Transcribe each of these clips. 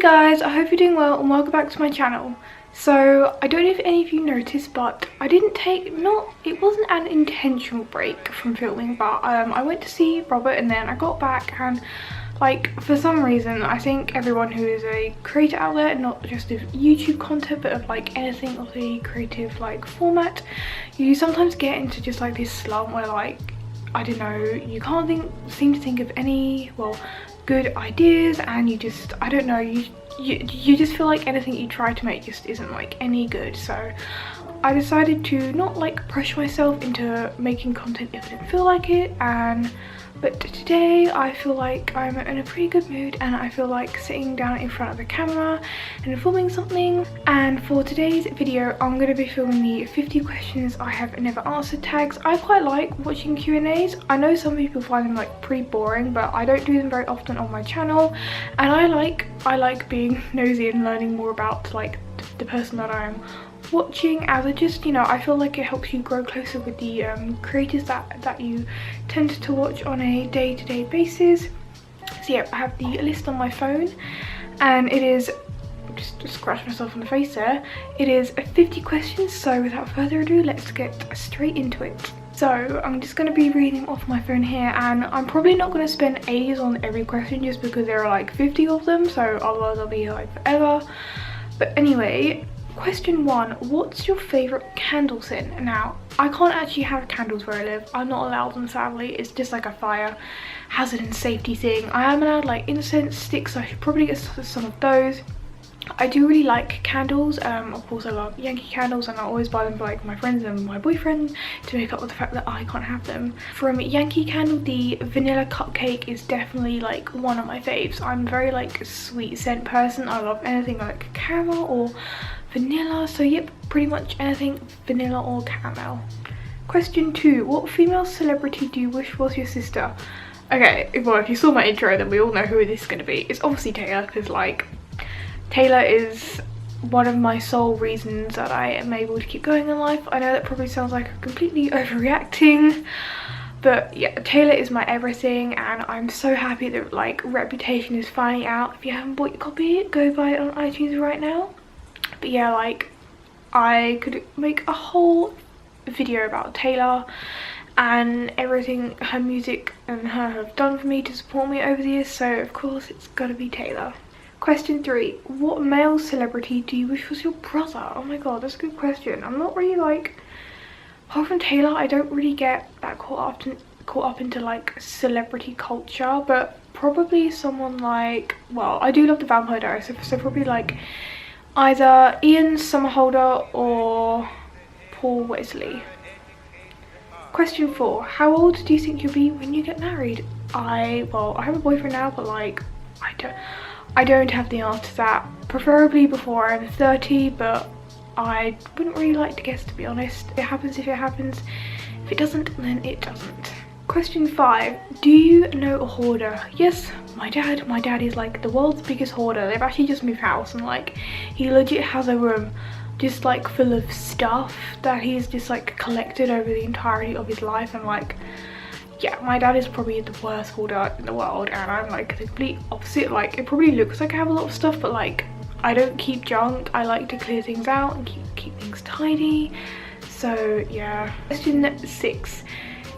guys, I hope you're doing well and welcome back to my channel. So I don't know if any of you noticed, but I didn't take, it wasn't an intentional break from filming, but I went to see Robert and then I got back and like for some reason I think everyone who is a creator out there, not just of YouTube content but of like anything of the creative like format, you sometimes get into just like this slump where like, I don't know, you can't seem to think of any, well, good ideas, and you just, I don't know, you just feel like anything you try to make just isn't like any good. So I decided to not like pressure myself into making content if I didn't feel like it, but today I feel like I'm in a pretty good mood and I feel like sitting down in front of the camera and filming something. And for today's video I'm going to be filming the 50 questions I have never answered tags. I quite like watching Q&As. I know some people find them like pretty boring, but I don't do them very often on my channel, and I like being nosy and learning more about like the person that I am watching, as it just, you know, I feel like it helps you grow closer with the creators that you tend to watch on a day-to-day basis. So yeah, I have the list on my phone and it is, just scratch myself on the face there, it is 50 questions. So without further ado, let's get straight into it. So I'm just going to be reading off my phone here, and I'm probably not going to spend ages on every question just because there are like 50 of them, so otherwise I'll be here like forever. But anyway, question 1, what's your favourite candle scent? Now, I can't actually have candles where I live. I'm not allowed them, sadly. It's just like a fire hazard and safety thing. I am allowed like incense sticks, so I should probably get some of those. I do really like candles. Of course I love Yankee candles, and I always buy them for like my friends and my boyfriend to make up with the fact that I can't have them. From Yankee Candle, the vanilla cupcake is definitely like one of my faves. I'm very like sweet scent person. I love anything like caramel or vanilla, so yep, pretty much anything vanilla or caramel. Question 2, what female celebrity do you wish was your sister? Okay, well, if you saw my intro then we all know who this is going to be. It's obviously Taylor, because like Taylor is one of my sole reasons that I am able to keep going in life. I know that probably sounds like I'm completely overreacting, but yeah, Taylor is my everything, and I'm so happy that like Reputation is finally out. If you haven't bought your copy, go buy it on iTunes right now. But yeah, like I could make a whole video about Taylor and everything her music and her have done for me to support me over the years, so of course it's gotta be Taylor. Question 3, what male celebrity do you wish was your brother? Oh my god, that's a good question. I'm not really like, apart from Taylor, I don't really get that caught up into like celebrity culture, but probably someone like, well, I do love the Vampire Diaries, so probably like either Ian Somerhalder or Paul Wesley. Question 4, how old do you think you'll be when you get married? Well, I have a boyfriend now, but like I don't have the answer to that. Preferably before I'm 30, but I wouldn't really like to guess, to be honest. It happens if it happens. If it doesn't, then it doesn't. Question 5, do you know a hoarder? Yes, my dad is like the world's biggest hoarder. They've actually just moved house, and like he legit has a room just like full of stuff that he's just like collected over the entirety of his life. And like, yeah, my dad is probably the worst hoarder in the world, and I'm like the complete opposite. Like, it probably looks like I have a lot of stuff, but like I don't keep junk. I like to clear things out and keep things tidy. So yeah. Question 6,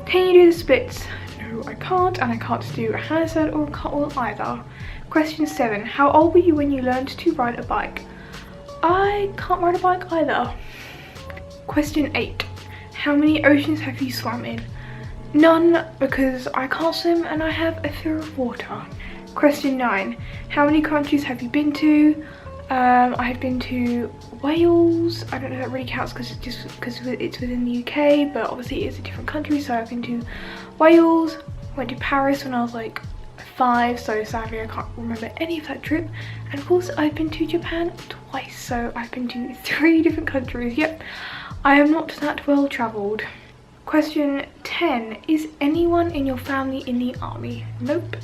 can you do the splits? No, I can't, and I can't do a handstand or a cartwheel either. Question 7, how old were you when you learned to ride a bike? I can't ride a bike either. Question 8, how many oceans have you swam in? None, because I can't swim and I have a fear of water. Question 9, how many countries have you been to? I have been to Wales. I don't know if that really counts because it's within the UK, but obviously it's a different country. So I've been to Wales, went to Paris when I was like 5, so sadly I can't remember any of that trip. And of course I've been to Japan twice, so I've been to 3 different countries. Yep, I am not that well travelled. Question 10, is anyone in your family in the army? Nope.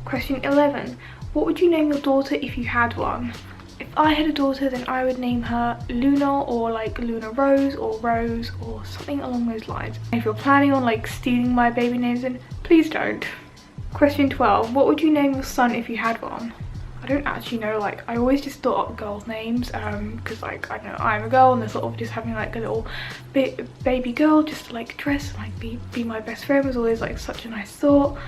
Question 11, what would you name your daughter if you had one? If I had a daughter, then I would name her Luna, or like Luna Rose or something along those lines. If you're planning on like stealing my baby names, then please don't. Question 12, what would you name your son if you had one? I don't actually know, like I always just thought up girls' names because like I don't know, I'm a girl and they're sort of just having like a little baby girl just to like dress and like be my best friend was always like such a nice thought.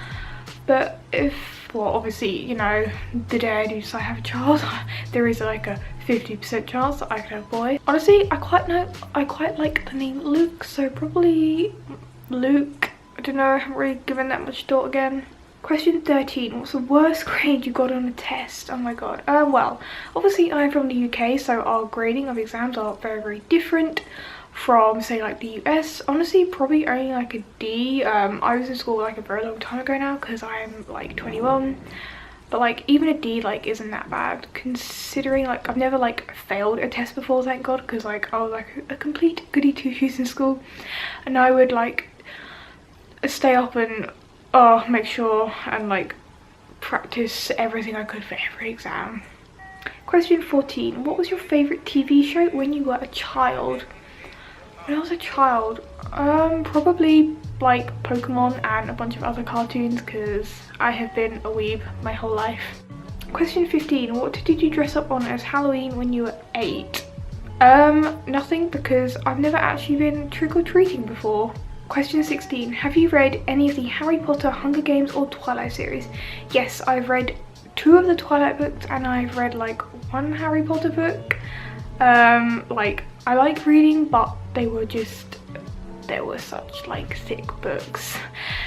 But if, well, obviously, you know, the day I do decide to have a child, there is like a 50% chance that I could have a boy. Honestly, I quite like the name Luke, so probably Luke. I don't know, I haven't really given that much thought again. Question 13, what's the worst grade you got on a test? Oh my god. Well, obviously I'm from the UK, so our grading of exams are very, very different from say like the US. Honestly, probably only like a D. I was in school like a very long time ago now because I'm like 21, but like even a D like isn't that bad considering like I've never like failed a test before, thank god, because like I was like a complete goody two shoes in school and I would like stay up and make sure and like practice everything I could for every exam. Question 14, what was your favorite TV show when you were a child? When I was a child, probably like Pokemon and a bunch of other cartoons because I have been a weeb my whole life. Question 15, what did you dress up on as Halloween when you were 8? Nothing, because I've never actually been trick-or-treating before. Question 16, have you read any of the Harry Potter, Hunger Games or Twilight series? Yes, I've read 2 of the Twilight books and I've read like 1 Harry Potter book. Like I like reading, but they were such like thick books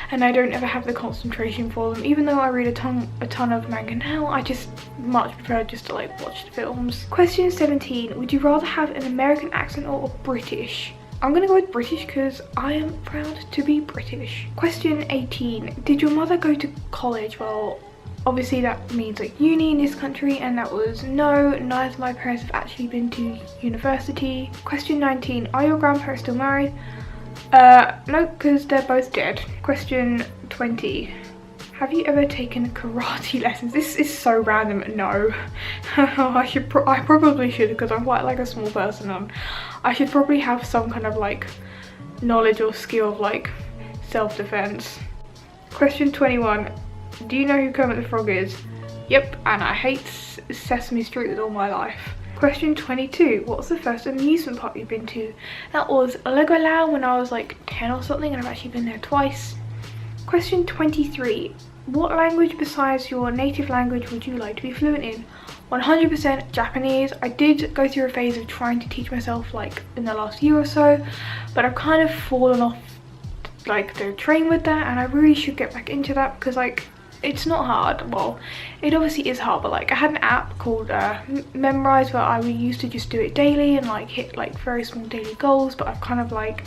and I don't ever have the concentration for them. Even though I read a ton of manga now, I just much prefer just to like watch the films. Question 17, would you rather have an American accent or British? I'm gonna go with British because I am proud to be British. Question 18, did your mother go to college? Well, obviously that means like uni in this country, and that was no, neither of my parents have actually been to university. Question 19, are your grandparents still married? No, because they're both dead. Question 20, have you ever taken karate lessons? This is so random. No. I probably should, because I'm quite like a small person and I should probably have some kind of like knowledge or skill of like self-defense. Question 21, do you know who Kermit the Frog is? Yep, and I hate Sesame Street with all my life. Question 22, what's the first amusement park you've been to? That was Legoland when I was like 10 or something, and I've actually been there twice. Question 23, what language besides your native language would you like to be fluent in? 100% Japanese. I did go through a phase of trying to teach myself like in the last year or so, but I've kind of fallen off like the train with that, and I really should get back into that because like it's not hard. Well, it obviously is hard, but like I had an app called Memrise where I used to just do it daily and like hit like very small daily goals, but I've kind of like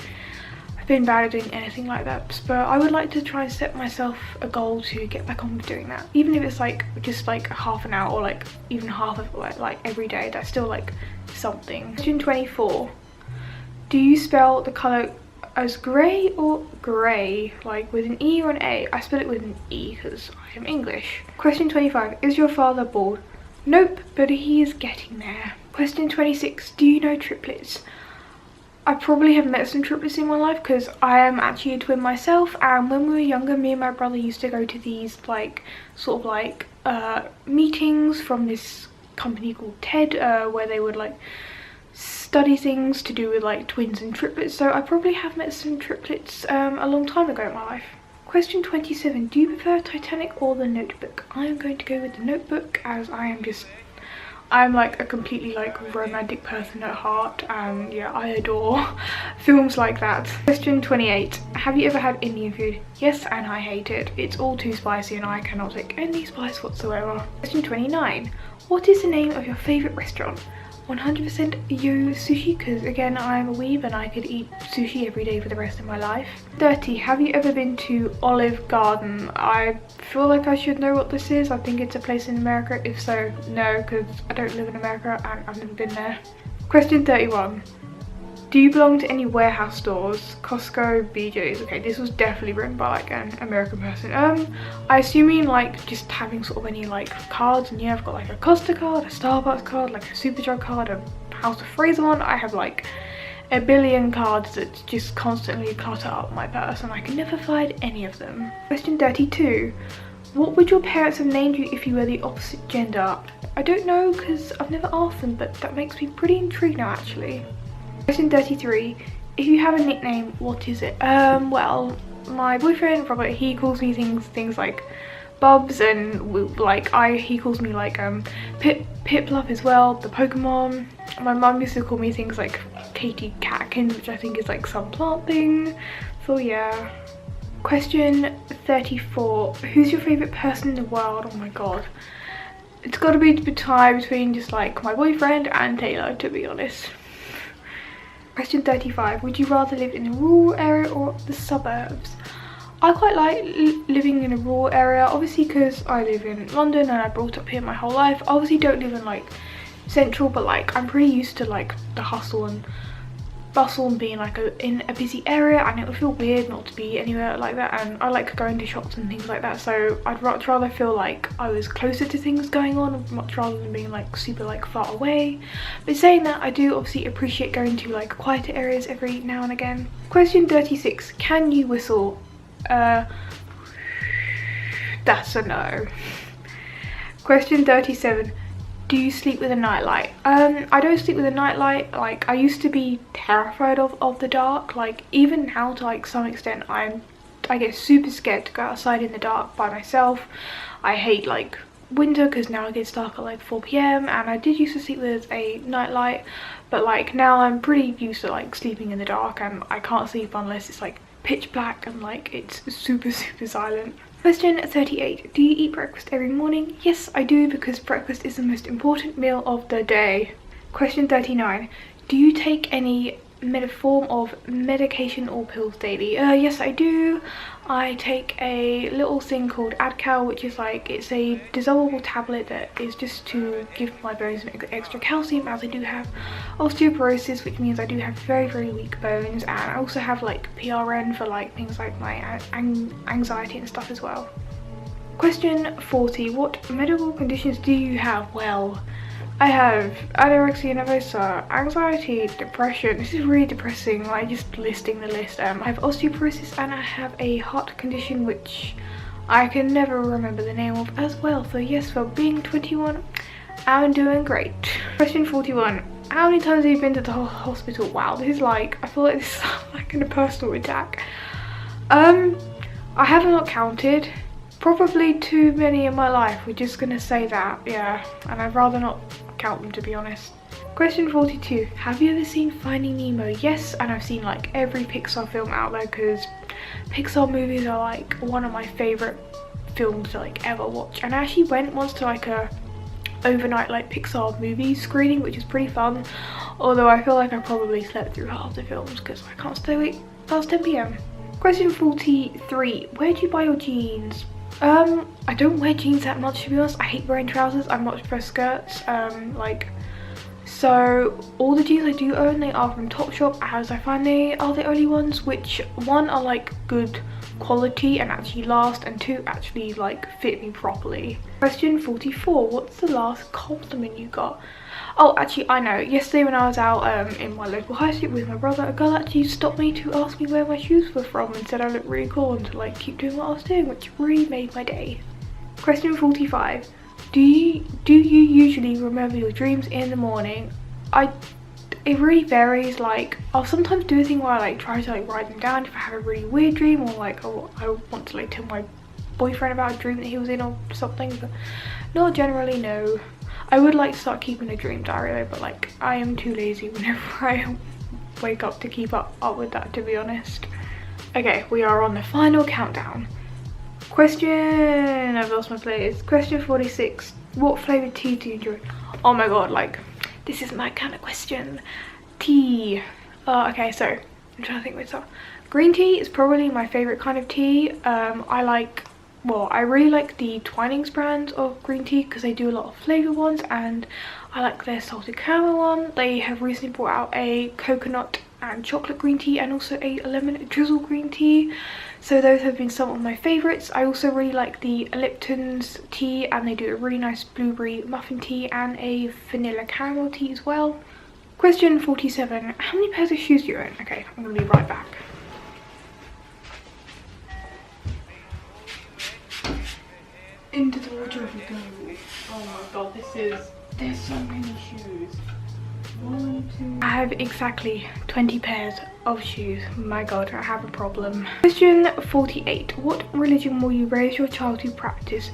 been bad at doing anything like that. But I would like to try and set myself a goal to get back on with doing that, even if it's like just like half an hour or like even half of like every day. That's still like something. Question 24, do you spell the color as grey or grey, like with an E or an A? I spell it with an E because I am English. Question 25, is your father bald? Nope, but he is getting there. Question 26, do you know triplets? I probably have met some triplets in my life because I am actually a twin myself, and when we were younger, me and my brother used to go to these like sort of like meetings from this company called TED where they would like study things to do with like twins and triplets, so I probably have met some triplets a long time ago in my life. Question 27, do you prefer Titanic or The Notebook? I am going to go with The Notebook as I'm like a completely like romantic person at heart, and yeah, I adore films like that. Question 28, have you ever had Indian food? Yes, and I hate it. It's all too spicy and I cannot take any spice whatsoever. Question 29, what is the name of your favourite restaurant? 100% Yo Sushi, because again I'm a weeb and I could eat sushi every day for the rest of my life. 30, have you ever been to Olive Garden? I feel like I should know what this is. I think it's a place in America. If so, no, because I don't live in America and I've never been there. Question 31, do you belong to any warehouse stores? Costco, BJ's. Okay, this was definitely written by like an American person. I assume you mean like just having sort of any like cards, and yeah, I've got like a Costa card, a Starbucks card, like a Superdrug card, a House of Fraser one. I have like a billion cards that just constantly clutter up my purse and I can never find any of them. Question 32, What would your parents have named you if you were the opposite gender? I don't know because I've never asked them, but that makes me pretty intrigued now actually. Question 33. If you have a nickname, what is it? Well, my boyfriend Robert, he calls me things like Bubs, and he calls me like Piplup as well, the Pokemon. My mum used to call me things like Katie Catkins, which I think is like some plant thing. So yeah. Question 34. Who's your favourite person in the world? Oh my god. It's got to be the tie between just like my boyfriend and Taylor, to be honest. Question 35. Would you rather live in a rural area or the suburbs? I quite like living in a rural area, obviously because I live in London and I brought up here my whole life. I obviously don't live in like central, but like I'm pretty used to like the hustle and bustle and being like in a busy area, and it would feel weird not to be anywhere like that. And I like going to shops and things like that, so I'd much rather feel like I was closer to things going on, much rather than being like super like far away. But saying that, I do obviously appreciate going to like quieter areas every now and again. Question 36. Can you whistle? That's a no. Question 37. Do you sleep with a nightlight? I don't sleep with a nightlight. Like, I used to be terrified of the dark. Like, even now to like some extent, I get super scared to go outside in the dark by myself. I hate like winter because now it gets dark at like 4 p.m. and I did used to sleep with a nightlight, but like now I'm pretty used to like sleeping in the dark, and I can't sleep unless it's like pitch black and like it's super silent. Question 38. Do you eat breakfast every morning? Yes, I do, because breakfast is the most important meal of the day. Question 39. Do you take any form of medication or pills daily? Yes, I do. I take a little thing called Adcal, which is like, it's a dissolvable tablet that is just to give my bones extra calcium, as I do have osteoporosis, which means I do have very weak bones, and I also have like PRN for like things like my anxiety and stuff as well. Question 40. What medical conditions do you have? Well, I have anorexia nervosa, anxiety, depression. This is really depressing, like just listing the list. I have osteoporosis and I have a heart condition which I can never remember the name of as well. So yes, for being 21, I'm doing great. Question 41. How many times have you been to the hospital? Wow, this is like, I feel like this is like in a personal attack. I have not counted. Probably too many in my life, we're just gonna say that, yeah, and I'd rather not count them, to be honest. Question 42. Have you ever seen Finding Nemo? Yes, and I've seen like every Pixar film out there, because Pixar movies are like one of my favourite films to like ever watch. And I actually went once to like a overnight like Pixar movie screening, which is pretty fun, although I feel like I probably slept through half the films because I can't stay awake past 10 p.m. Question 43. Where do you buy your jeans? I don't wear jeans that much, to be honest. I hate wearing trousers. I much prefer skirts. So all the jeans I do own, they are from Topshop, as I find they are the only ones which, one, are like good quality and actually last, and two, actually like fit me properly. Question 44. What's the last compliment you got? Oh, actually, I know. Yesterday when I was out in my local high street with my brother, a girl actually stopped me to ask me where my shoes were from and said I looked really cool and to like keep doing what I was doing, which really made my day. Question 45. Do you usually remember your dreams in the morning? It really varies. Like, I'll sometimes do a thing where I like try to like write them down if I have a really weird dream, or like I want to like tell my boyfriend about a dream that he was in or something, but not generally, no. I would like to start keeping a dream diary though, but like I am too lazy whenever I wake up to keep up with that, to be honest. Okay, we are on the final countdown. I've lost my place. Question 46. What flavoured tea do you enjoy? Oh my god, like, this is my kind of question. Tea. Okay, so I'm trying to think what's up. Green tea is probably my favourite kind of tea. I really like the Twinings brand of green tea because they do a lot of flavoured ones, and I like their salted caramel one. They have recently brought out a coconut and chocolate green tea and also a lemon drizzle green tea. So those have been some of my favourites. I also really like the Lipton's tea, and they do a really nice blueberry muffin tea and a vanilla caramel tea as well. Question 47. How many pairs of shoes do you own? Okay, I'm going to be right back. into the wardrobe we go. Oh my god, there's so many shoes. I have exactly 20 pairs of shoes. My god, I have a problem. Question 48. What religion will you raise your child to practice?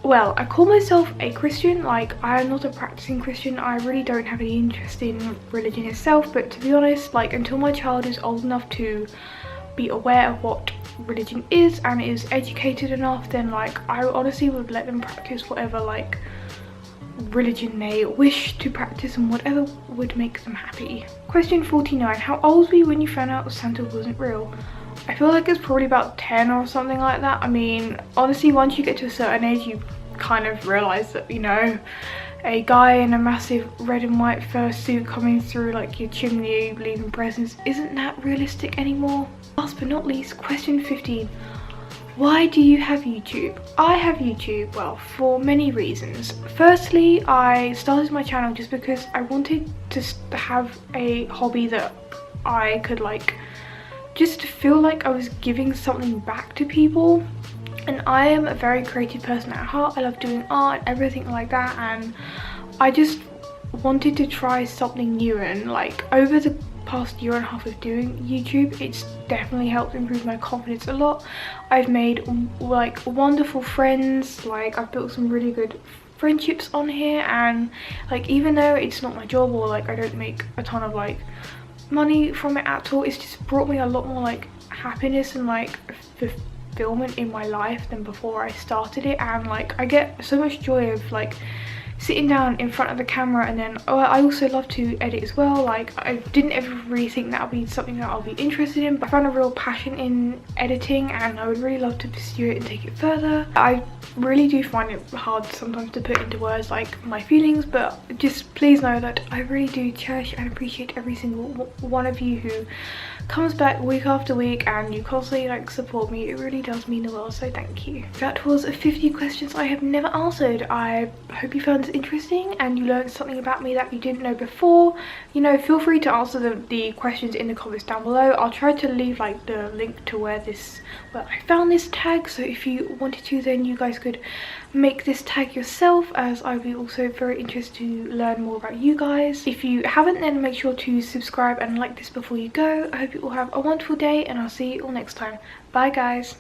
Well, I call myself a Christian. Like, I am not a practicing Christian. I really don't have any interest in religion itself, but to be honest, like, until my child is old enough to be aware of what religion is and is educated enough, then like I honestly would let them practice whatever like religion they wish to practice and whatever would make them happy. Question 49. How old were you when you found out Santa wasn't real? I feel like it's probably about 10 or something like that. I mean, honestly, once you get to a certain age, you kind of realize that, you know, a guy in a massive red and white fursuit coming through like your chimney leaving presents isn't that realistic anymore. Last but not least, question 15. Why do you have YouTube? I have YouTube, well, for many reasons. Firstly, I started my channel just because I wanted to have a hobby that I could like just feel like I was giving something back to people. And I am a very creative person at heart. I love doing art and everything like that, and I just wanted to try something new. And like over the past year and a half of doing YouTube, it's definitely helped improve my confidence a lot. I've made like wonderful friends, like I've built some really good friendships on here, and like even though it's not my job or like I don't make a ton of like money from it at all, it's just brought me a lot more like happiness and like fulfillment in my life than before I started it. And like I get so much joy of like sitting down in front of the camera, and then I also love to edit as well. Like I didn't ever really think that would be something that I'll be interested in, but I found a real passion in editing and I would really love to pursue it and take it further. I really do find it hard sometimes to put into words like my feelings, but just please know that I really do cherish and appreciate every single one of you who comes back week after week and you constantly like support me. It really does mean the world, so thank you. That was 50 questions I have never answered. I hope you found this interesting and you learned something about me that you didn't know before. You know, feel free to answer the questions in the comments down below. I'll try to leave like the link to where I found this tag, so if you wanted to, then you guys could make this tag yourself, as I'd be also very interested to learn more about you guys. If you haven't, then make sure to subscribe and like this before you go. I hope you all have a wonderful day and I'll see you all next time. Bye guys.